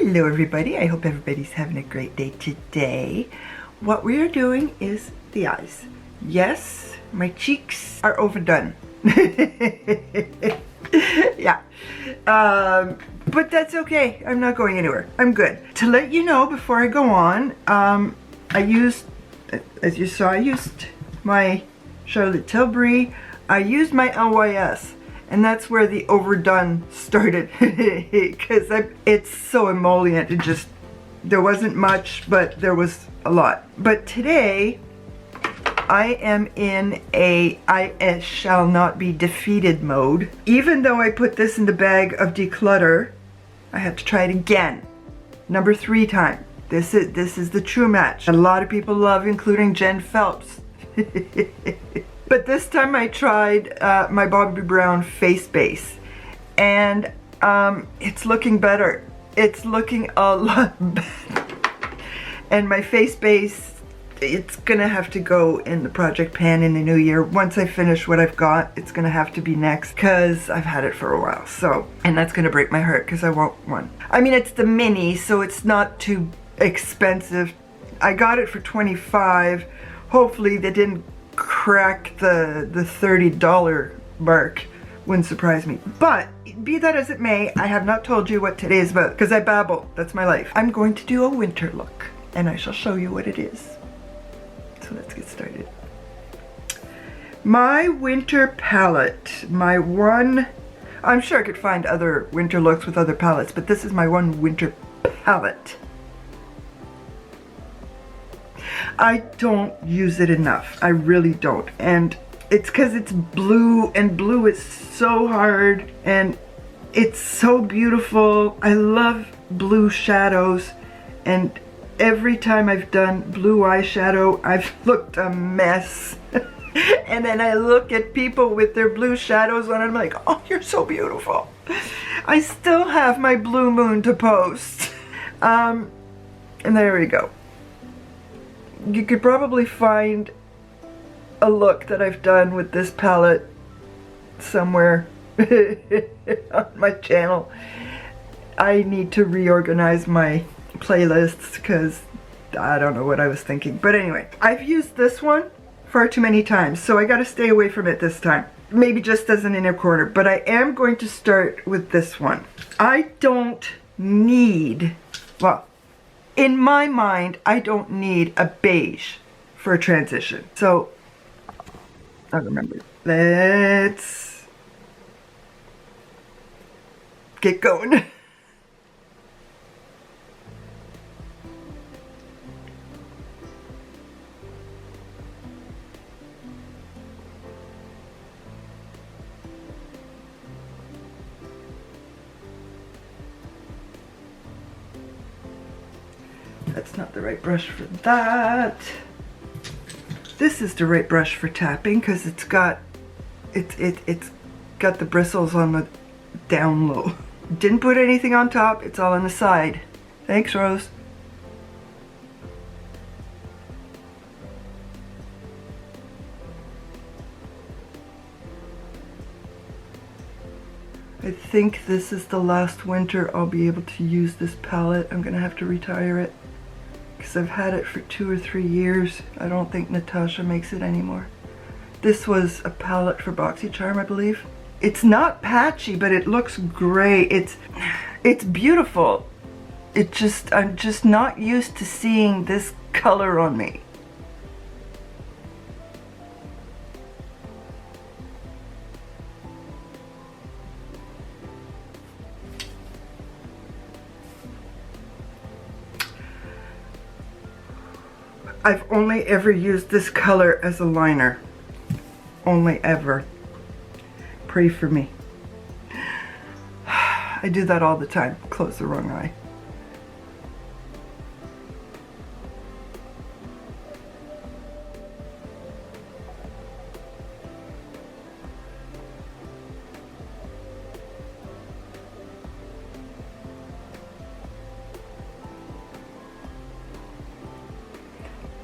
Hello everybody, I hope everybody's having a great day today. What we are doing is the eyes. Yes, my cheeks are overdone. Yeah, but that's okay. I'm not going anywhere. I'm good. To let you know before I go on, I used, as you saw, I used my Charlotte Tilbury. I used my LYS. And that's where the overdone started, because it's so emollient. It just, there wasn't much, but there was a lot. But today, I am in a I shall not be defeated mode. Even though I put this in the bag of declutter, I have to try it again. Number 3 time. This is the true match. A lot of people love, including jenphelps. But this time I tried my Bobbi Brown face base, and it's looking better. It's looking a lot better. And my face base, it's gonna have to go in the project pan in the new year. Once I finish what I've got, it's gonna have to be next, because I've had it for a while. So, and that's gonna break my heart because I want one. I mean, it's the mini, so it's not too expensive. I got it for $25. Hopefully they didn't crack the $30 mark. Wouldn't surprise me. But be that as it may, I have not told you what today is about, because I babble. That's my life. I'm going to do a winter look, and I shall show you what it is. So let's get started. My winter palette, my one, I'm sure I could find other winter looks with other palettes, but this is my one winter palette. I don't use it enough. I really don't. And it's because it's blue, and blue is so hard, and it's so beautiful. I love blue shadows, and every time I've done blue eyeshadow, I've looked a mess. And then I look at people with their blue shadows on, and I'm like, oh, you're so beautiful. I still have my blue moon to post. And there we go. You could probably find a look that I've done with this palette somewhere on my channel. I need to reorganize my playlists because I don't know what I was thinking. But anyway, I've used this one far too many times, so I gotta stay away from it this time. Maybe just as an inner corner, but I am going to start with this one. I don't need, well, in my mind, I don't need a beige for a transition. So, I remember. Let's get going. That's not the right brush for that. This is the right brush for tapping because it's got the bristles on the down low. Didn't put anything on top, it's all on the side. Thanks, Rose. I think this is the last winter I'll be able to use this palette. I'm gonna have to retire it, because I've had it for 2 or 3 years. I don't think Natasha makes it anymore. This was a palette for BoxyCharm, I believe. It's not patchy, but it looks great. It's beautiful. I'm just not used to seeing this color on me. I've only ever used this color as a liner. Only ever. Pray for me. I do that all the time. Close the wrong eye.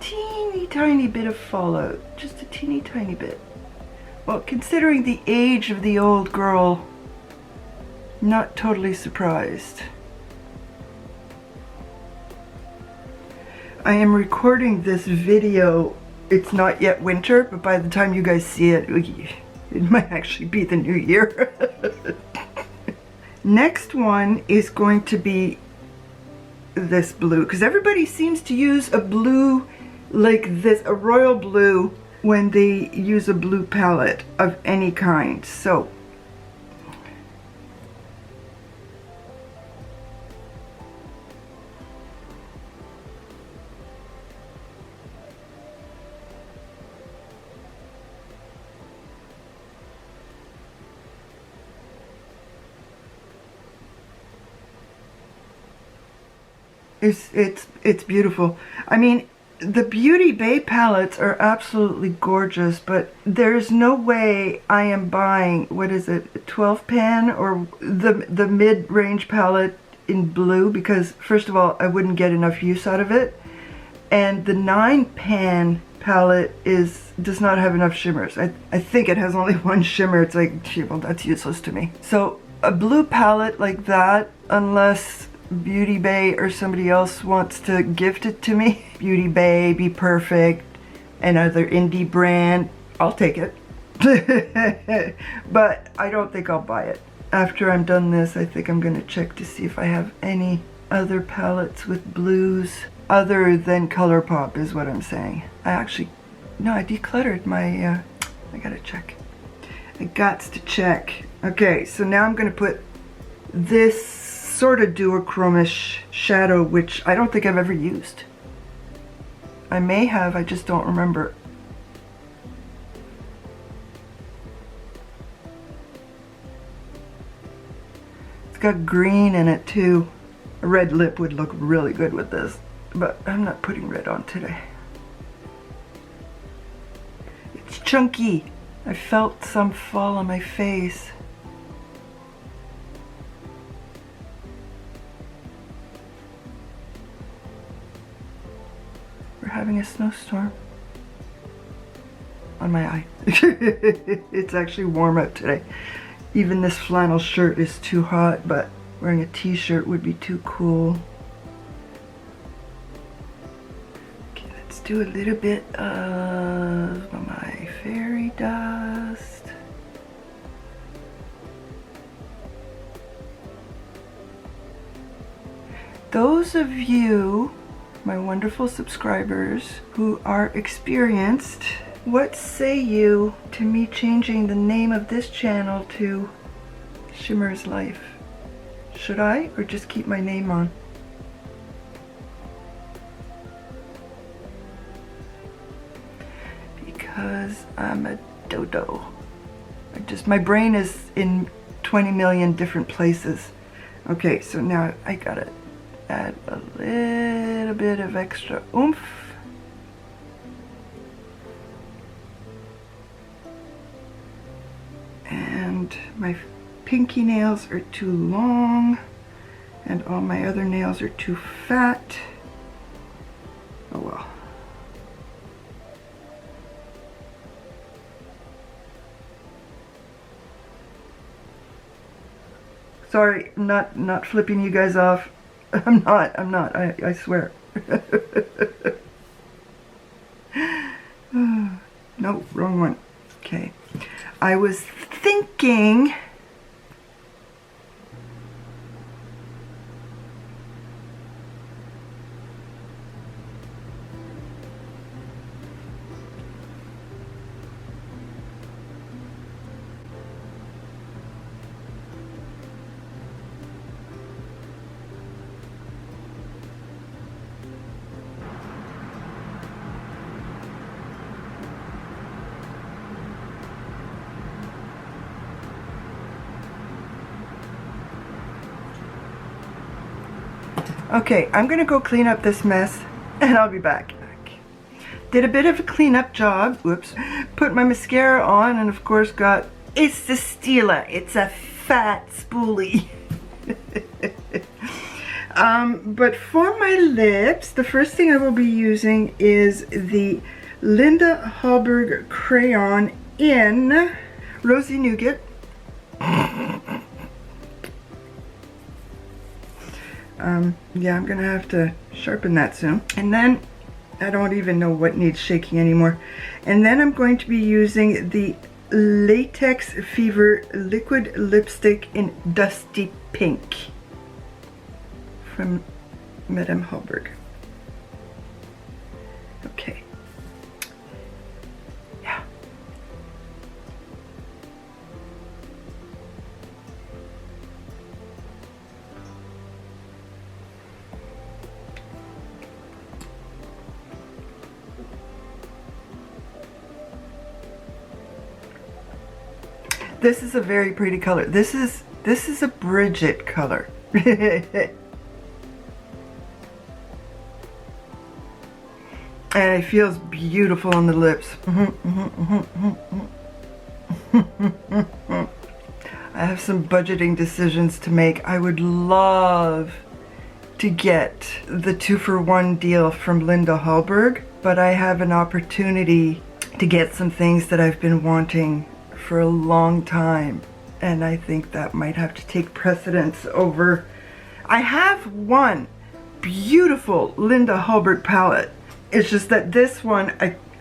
Teeny tiny bit of fallout, just a teeny tiny bit. Well, considering the age of the old girl, not totally surprised. I am recording this video. It's not yet winter, but by the time you guys see it, it might actually be the new year. Next one is going to be this blue, because everybody seems to use a blue like this, a royal blue, when they use a blue palette of any kind. So it's beautiful. I mean, the Beauty Bay palettes are absolutely gorgeous, but there's no way I am buying, what is it, 12 pan or the mid-range palette in blue, because first of all, I wouldn't get enough use out of it, and the 9 pan palette does not have enough shimmers. I think it has only one shimmer. It's like, gee, well, that's useless to me. So a blue palette like that, unless Beauty Bay or somebody else wants to gift it to me, Beauty Bay, Be Perfect, another indie brand, I'll take it. But I don't think I'll buy it. After I'm done this, I think I'm gonna check to see if I have any other palettes with blues other than ColourPop is what I'm saying. I decluttered my, I gotta check. I gots to check. Okay, so now I'm gonna put this sort of duochromish shadow, which I don't think I've ever used. I may have, I just don't remember. It's got green in it too. A red lip would look really good with this, but I'm not putting red on today. It's chunky. I felt some fall on my face. Having a snowstorm on my eye. It's actually warm out today. Even this flannel shirt is too hot, but wearing a t-shirt would be too cool. Okay, let's do a little bit of my fairy dust. Those of you, my wonderful subscribers who are experienced, what say you to me changing the name of this channel to Shimmer's Life? Should I, or just keep my name on? Because I'm a dodo. My brain is in 20 million different places. Okay, so now I gotta add a little bit of extra oomph. And my pinky nails are too long, and all my other nails are too fat. Oh well. Sorry, I'm not flipping you guys off. I'm not, I swear. No, wrong one. Okay. I was thinking okay, I'm gonna go clean up this mess and I'll be back. Did a bit of a cleanup job, whoops, put my mascara on, and of course got, it's the Stila, it's a fat spoolie. But for my lips, the first thing I will be using is the Linda Hallberg crayon in Rosy Nougat. yeah, I'm gonna have to sharpen that soon. And then I don't even know what needs shaking anymore. And then I'm going to be using the Latex Fever liquid lipstick in Dusty Pink from Madame Hallberg. Okay. Yeah. This is a very pretty color. This is a Bridget color. And it feels beautiful on the lips. I have some budgeting decisions to make. I would love to get the 2-for-1 deal from Linda Hallberg, but I have an opportunity to get some things that I've been wanting for a long time, and I think that might have to take precedence over. I have one beautiful Linda Hallberg palette. It's just that this one,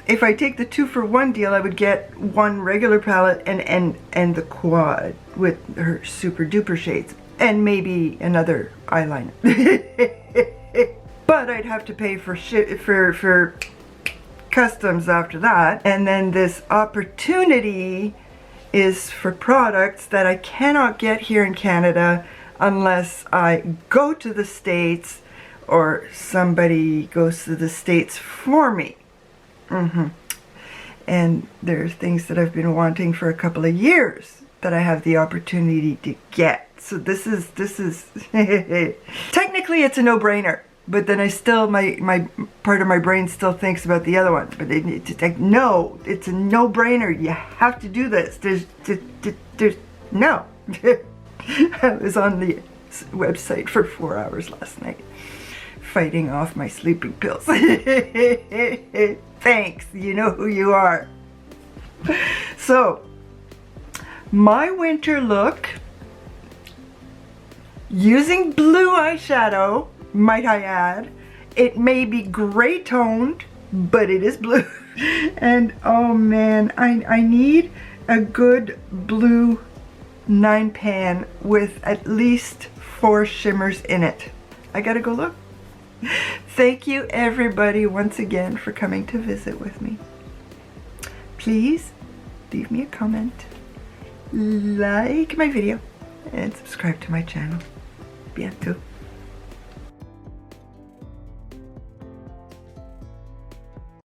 if I take the 2-for-1 deal, I would get one regular palette and the quad with her super duper shades and maybe another eyeliner. But I'd have to pay for customs after that. And then this opportunity is for products that I cannot get here in Canada unless I go to the States or somebody goes to the States for me. And there's things that I've been wanting for a couple of years that I have the opportunity to get. So this is technically it's a no-brainer, but then I still, my part of my brain still thinks about the other one. But it's like, no, it's a no-brainer. You have to do this. There's no. I was on the website for 4 hours last night, fighting off my sleeping pills. Thanks, you know who you are. So, my winter look, using blue eyeshadow, might I add. It may be gray toned, but it is blue. And oh man, I need a good blue 9-pan with at least 4 shimmers in it. I gotta go look. Thank you everybody once again for coming to visit with me. Please leave me a comment, like my video, and subscribe to my channel. Bientôt.